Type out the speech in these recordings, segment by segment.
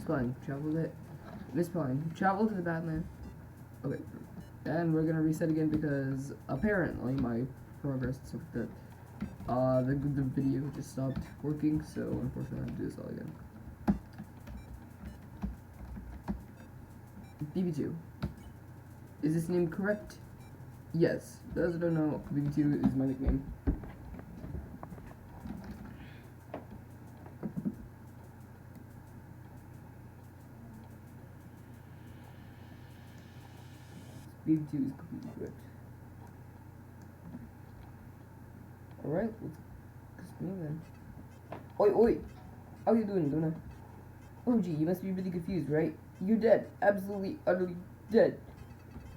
Spine. Travel to Miss Pine. Travel to the Badland. Okay. And we're gonna reset again because apparently my progress took the video just stopped working, so unfortunately I have to do this all again. BB2. Is this name correct? Yes. Those who don't know, BB2 is my nickname. BB2 is completely correct. Alright, let's go then. Oi, oi! How you doing, Luna? Oh gee, you must be really confused, right? You're dead. Absolutely, utterly dead.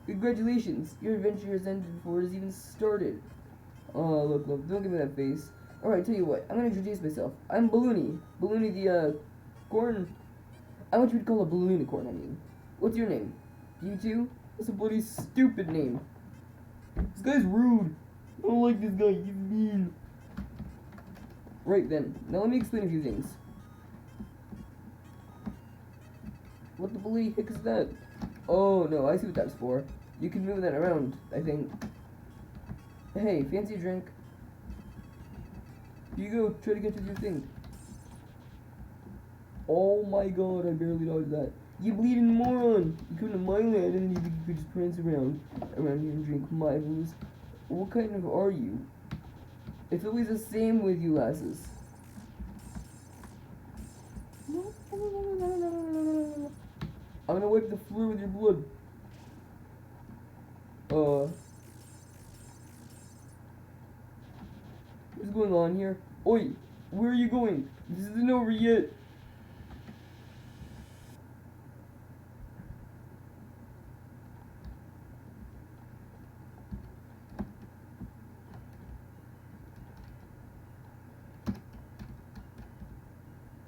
Congratulations, your adventure has ended before it has even started. Oh, look, don't give me that face. Alright, tell you what, I'm gonna introduce myself. I'm Ballooney. Ballooney the, corn. I want you to call a balloonicorn, I mean. What's your name? You too? That's a bloody stupid name. This guy's rude. I don't like this guy, he's mean. Right then, now let me explain a few things. What the bloody heck is that? Oh no, I see what that's for. You can move that around, I think. Hey, fancy a drink? Here you go, try to get to your thing. Oh my god, I barely dodged that. You bleeding moron! You come to my land and then you think you could just prance around here and drink my booze. What kind of are you? It's always the same with you lasses. I'm gonna wipe the floor with your blood. What's going on here? Oi! Where are you going? This isn't over yet.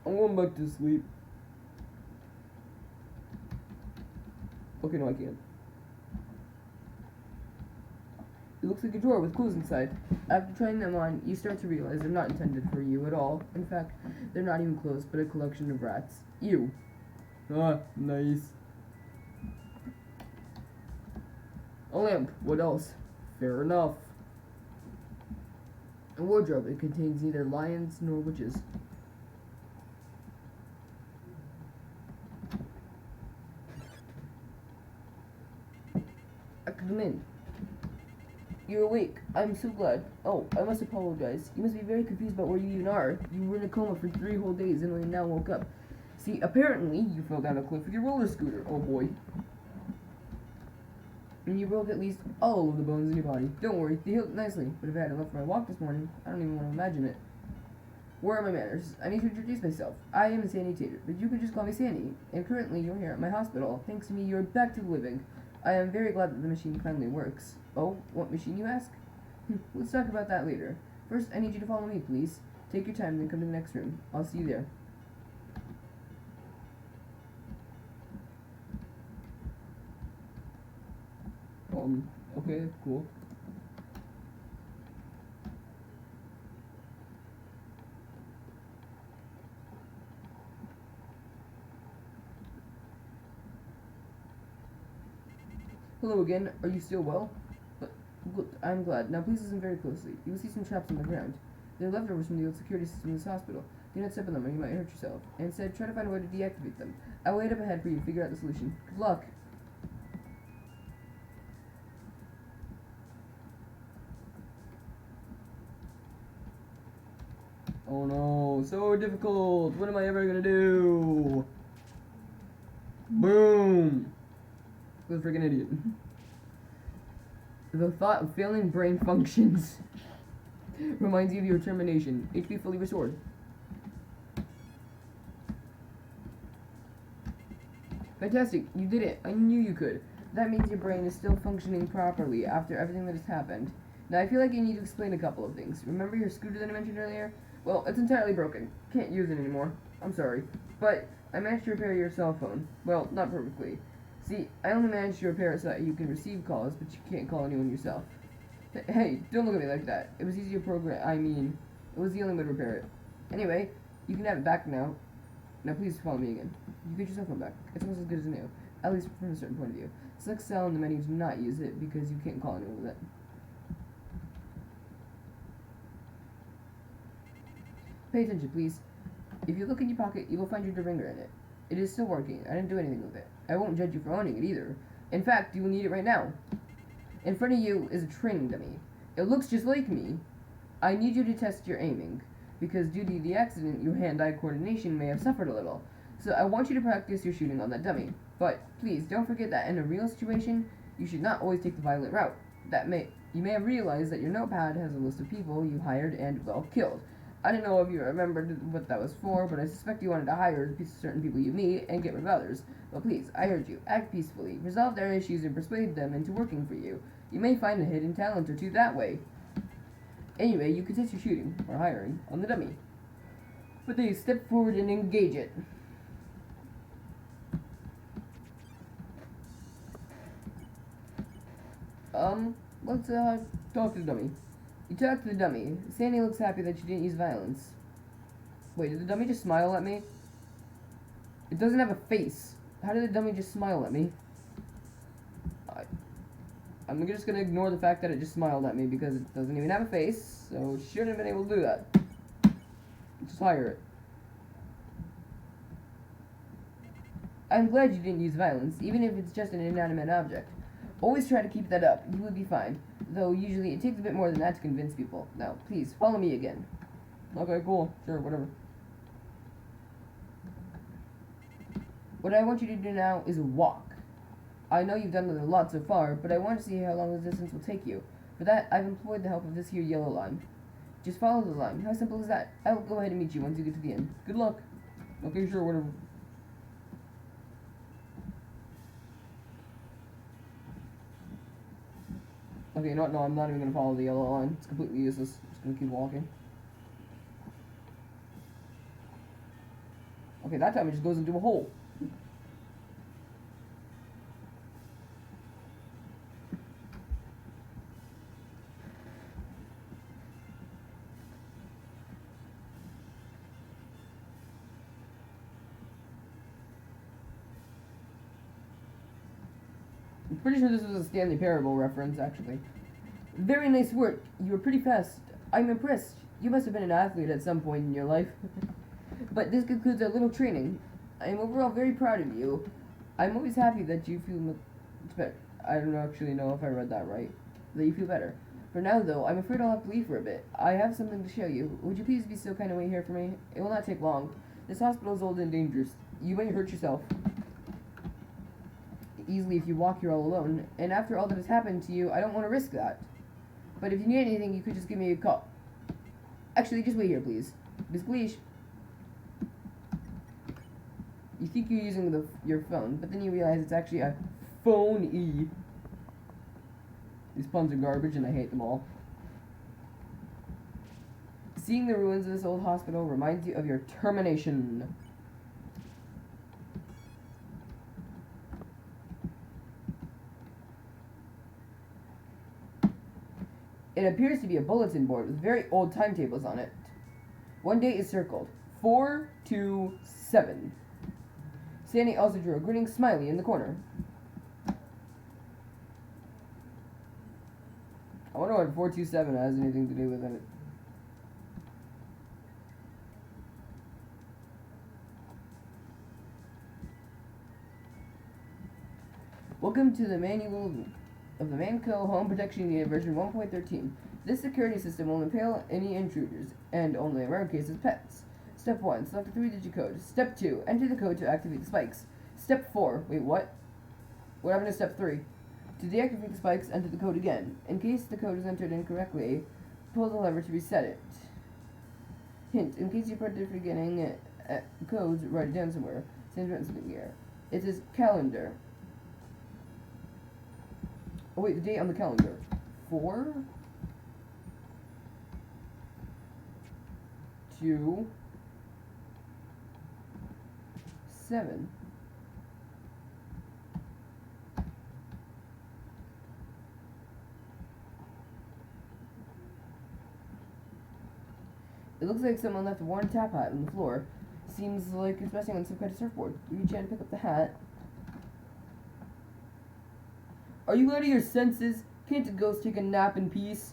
I'm going back to sleep. Okay, no, I can't. It looks like a drawer with clothes inside. After trying them on, you start to realize they're not intended for you at all. In fact, they're not even clothes, but a collection of rats. Ew. Ah, nice. A lamp. What else? Fair enough. A wardrobe. It contains neither lions nor witches. I could come in. You're awake. I'm so glad. Oh, I must apologize. You must be very confused about where you even are. You were in a coma for 3 whole days and only now woke up. See, apparently you fell down a cliff with your roller scooter. Oh boy. And you broke at least all of the bones in your body. Don't worry, they healed nicely. But if I hadn't left for my walk this morning, I don't even want to imagine it. Where are my manners? I need to introduce myself. I am SANI, but you can just call me SANI. And currently you're here at my hospital. Thanks to me, you're back to living. I am very glad that the machine finally works. Oh, what machine, you ask? Let's talk about that later. First, I need you to follow me, please. Take your time, then come to the next room. I'll see you there. Okay, cool. Hello again. Are you still well? Good. I'm glad. Now please listen very closely. You will see some traps on the ground. They're leftovers from the old security system in this hospital. Do not step on them or you might hurt yourself. And instead, try to find a way to deactivate them. I'll wait up ahead for you to figure out the solution. Good luck. Oh no, so difficult. What am I ever gonna do? Boom. What a freaking idiot. The thought of failing brain functions reminds you of your termination. HP fully restored. Fantastic, you did it. I knew you could. That means your brain is still functioning properly after everything that has happened. Now I feel like you need to explain a couple of things. Remember your scooter that I mentioned earlier? Well, it's entirely broken. Can't use it anymore. I'm sorry. But I managed to repair your cell phone. Well, not perfectly. See, I only managed to repair it so that you can receive calls, but you can't call anyone yourself. Hey, don't look at me like that. It was easy to program. I mean, it was the only way to repair it. Anyway, you can have it back now. Now please follow me again. You get your cell phone back. It's almost as good as new, at least from a certain point of view. Select cell in the menu. Do not use it because you can't call anyone with it. Pay attention, please. If you look in your pocket, you will find your deringer in it. It is still working. I didn't do anything with it. I won't judge you for owning it either. In fact, you will need it right now. In front of you is a training dummy. It looks just like me. I need you to test your aiming, because due to the accident, your hand-eye coordination may have suffered a little. So I want you to practice your shooting on that dummy. But please, don't forget that in a real situation, you should not always take the violent route. You may have realized that your notepad has a list of people you hired and, well, killed. I don't know if you remembered what that was for, but I suspect you wanted to hire certain people you meet and get rid of others. But please, I urge you, act peacefully, resolve their issues, and persuade them into working for you. You may find a hidden talent or two that way. Anyway, you can test your shooting, or hiring, on the dummy. But then you step forward and engage it. Let's, talk to the dummy. You talk to the dummy. SANI looks happy that you didn't use violence. Wait, did the dummy just smile at me? It doesn't have a face. How did the dummy just smile at me? I'm just gonna ignore the fact that it just smiled at me because it doesn't even have a face, so it shouldn't have been able to do that. Just hire it. I'm glad you didn't use violence, even if it's just an inanimate object. Always try to keep that up. You will be fine. Though usually it takes a bit more than that to convince people. Now, please, follow me again. Okay, cool. Sure, whatever. What I want you to do now is walk. I know you've done it a lot so far, but I want to see how long the distance will take you. For that, I've employed the help of this here yellow line. Just follow the line. How simple is that? I will go ahead and meet you once you get to the end. Good luck. Okay, sure, whatever. Okay, you know what? No, I'm not even gonna follow the yellow line. It's completely useless. I'm just gonna keep walking. Okay, that time it just goes into a hole. I'm pretty sure this was a Stanley Parable reference, actually. Very nice work. You were pretty fast. I'm impressed. You must have been an athlete at some point in your life. But this concludes our little training. I am overall very proud of you. I'm always happy that you feel much better. I don't actually know if I read that right. That you feel better. For now, though, I'm afraid I'll have to leave for a bit. I have something to show you. Would you please be so kind and wait here for me? It will not take long. This hospital is old and dangerous. You may hurt yourself easily if you walk here all alone, and after all that has happened to you, I don't want to risk that. But if you need anything, you could just give me a call. Actually, just wait here, please. Miss Gleesh. You think you're using your phone, but then you realize it's actually a phone-y. These puns are garbage, and I hate them all. Seeing the ruins of this old hospital reminds you of your termination. It appears to be a bulletin board with very old timetables on it. One date is circled. 427. SANI also drew a grinning smiley in the corner. I wonder what 427 has anything to do with it. Welcome to the manual of the Manco Home Protection Unit version 1.13. This security system will impale any intruders, and only in rare cases pets. Step 1. Select a 3-digit code. Step 2. Enter the code to activate the spikes. Step 4. Wait, what? What happened to step 3? To deactivate the spikes, enter the code again. In case the code is entered incorrectly, pull the lever to reset it. Hint. In case you printed forgetting codes, write it down somewhere. Same written something here. It says calendar. Oh wait, the date on the calendar. 4 2 7. It looks like someone left a worn tap hat on the floor. Seems like it's resting on some kind of surfboard. You reach out and pick up the hat. Are you out of your senses? Can't a ghost take a nap in peace?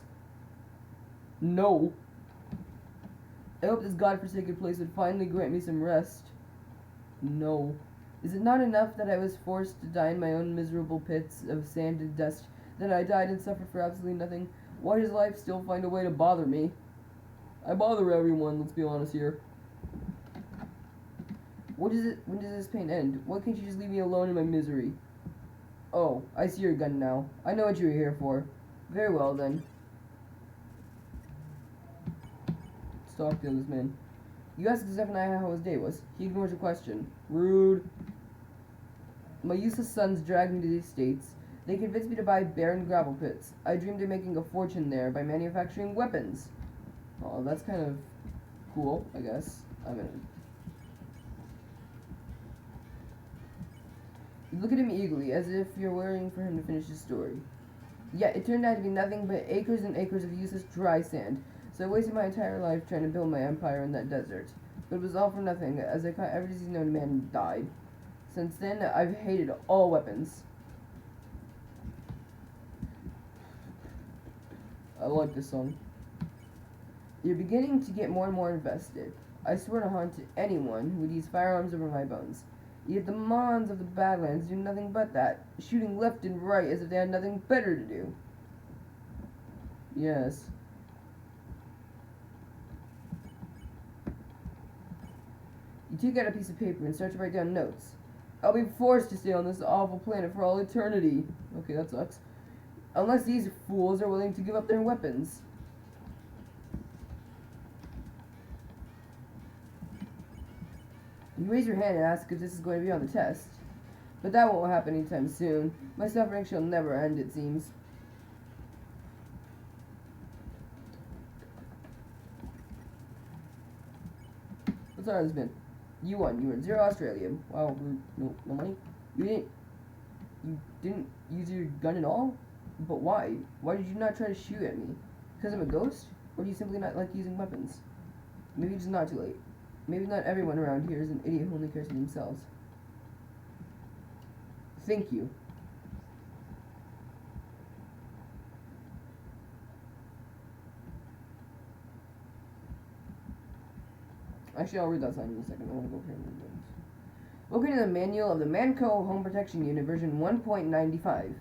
No. I hope this godforsaken place would finally grant me some rest. No. Is it not enough that I was forced to die in my own miserable pits of sand and dust, that I died and suffered for absolutely nothing? Why does life still find a way to bother me? I bother everyone, let's be honest here. When does this pain end? Why can't you just leave me alone in my misery? Oh, I see your gun now. I know what you're here for. Very well, then. Talk to this man. You asked Zephaniah how his day was. He ignores your question. Rude. My useless sons dragged me to these states. They convinced me to buy barren gravel pits. I dreamed of making a fortune there by manufacturing weapons. Oh, that's kind of cool, I guess. I mean, you look at him eagerly, as if you're waiting for him to finish his story. Yet, it turned out to be nothing but acres and acres of useless dry sand. So I wasted my entire life trying to build my empire in that desert. But it was all for nothing, as I caught every disease known to man and died. Since then, I've hated all weapons. I like this song. You're beginning to get more and more invested. I swear to hunt anyone who would use firearms over my bones. Yet the Mons of the Badlands do nothing but that, shooting left and right as if they had nothing better to do. Yes. You take out a piece of paper and start to write down notes. I'll be forced to stay on this awful planet for all eternity. Okay, that sucks. Unless these fools are willing to give up their weapons. You raise your hand and ask if this is going to be on the test. But that won't happen anytime soon. My suffering shall never end, it seems. What's our husband? You won. You earned 0 Australia. Wow, no money. You didn't use your gun at all? But why? Why did you not try to shoot at me? Because I'm a ghost? Or do you simply not like using weapons? Maybe it's not too late. Maybe not everyone around here is an idiot who only cares for themselves. Thank you. Actually, I'll read that sign in a second. I want to go here and read it. Located in the manual of the Manco Home Protection Unit version 1.95.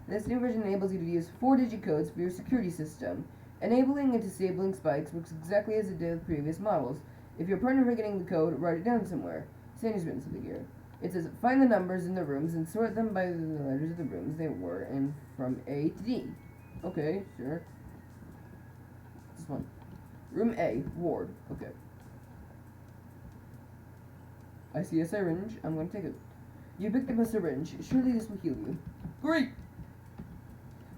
This new version enables you to use 4-digit codes for your security system. Enabling and disabling spikes works exactly as it did with previous models. If your partner forgetting the code, write it down somewhere. Sandy's written something here. It says, find the numbers in the rooms and sort them by the letters of the rooms they were in from A to D. Okay, sure. This one. Room A, ward. Okay. I see a syringe. I'm going to take it. You picked up a syringe. Surely this will heal you. Great!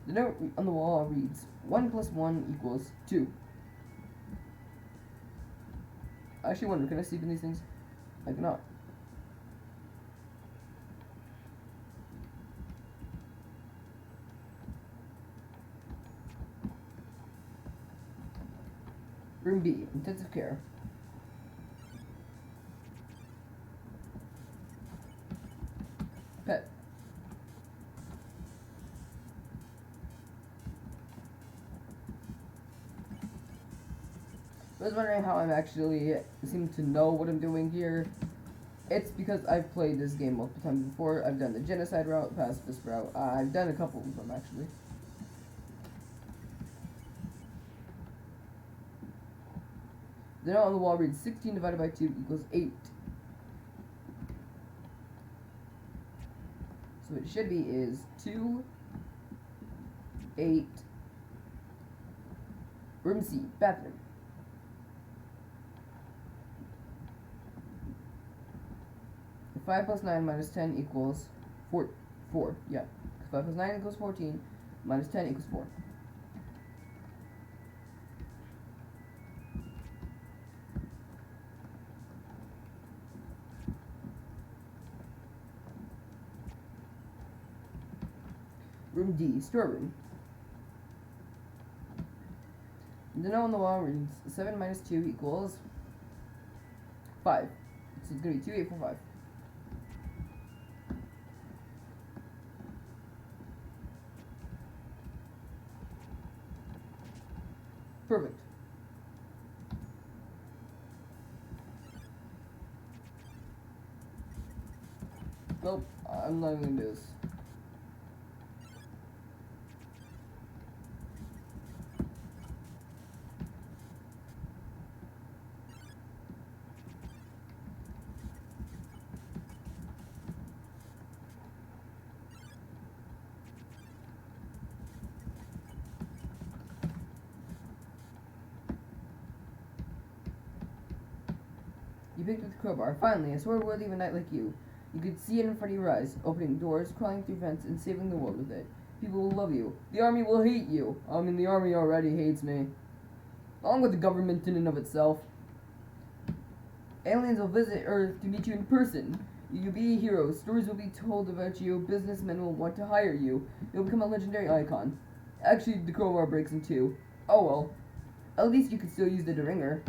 The note on the wall reads, 1 + 1 equals 2. I actually wonder, can I sleep in these things? I cannot. Room B, intensive care. Pet. I was wondering how I'm actually seem to know what I'm doing here. It's because I've played this game multiple times before. I've done the genocide route, pacifist route. I've done a couple of them actually. The note on the wall reads 16 divided by 2 equals 8. So what it should be is 2, 8. Room C, bathroom. 5 + 9 minus 10 equals 4. Yeah. 5 + 9 equals 14. Minus 10 equals 4. Room D, storeroom. The note on the wall reads 7 minus 2 equals 5. So it's gonna be 2845. Perfect. Nope, I'm not even gonna do this. You picked up the crowbar. Finally, a sword worthy of a knight like you. You could see it in front of your eyes, opening doors, crawling through vents, and saving the world with it. People will love you. The army will hate you. I mean, the army already hates me. Along with the government in and of itself. Aliens will visit Earth to meet you in person. You'll be a hero. Stories will be told about you. Businessmen will want to hire you. You'll become a legendary icon. Actually, the crowbar breaks in two. Oh well. At least you could still use the ringer.